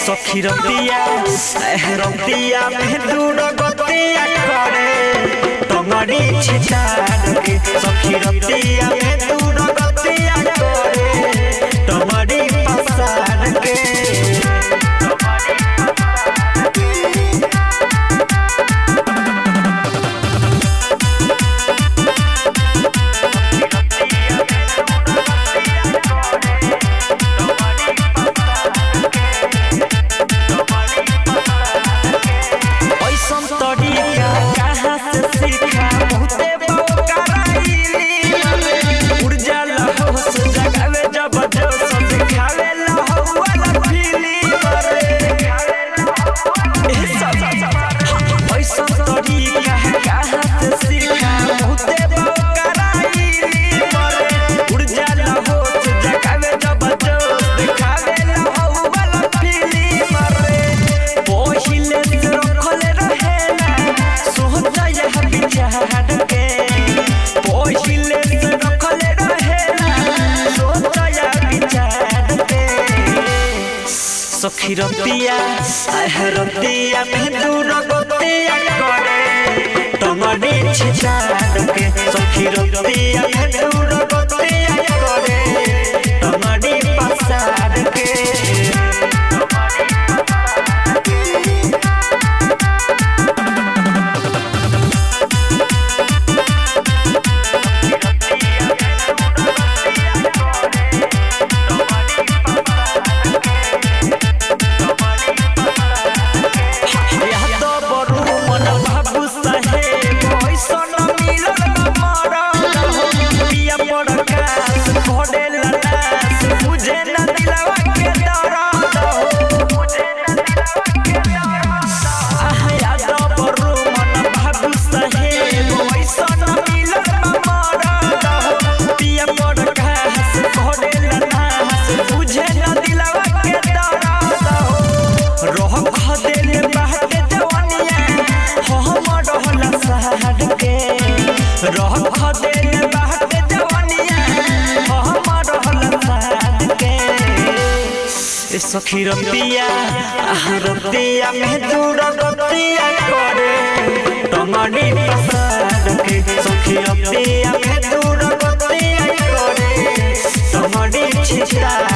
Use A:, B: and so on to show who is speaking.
A: सखी रतिया में दूर गतिया करे तमरी छिटार के सखी रतिया में दूर गतिया करे तमरी पसार के सखी रतिया में दूर गतिया करे तमरी छिटार के सखी रतिया में दूर गतिया करे तमरी पसार के सखी रतिया में दूर गतिया करे तमरी पसार के सखी रतिया में दूर गतिया करे तमरी छिटार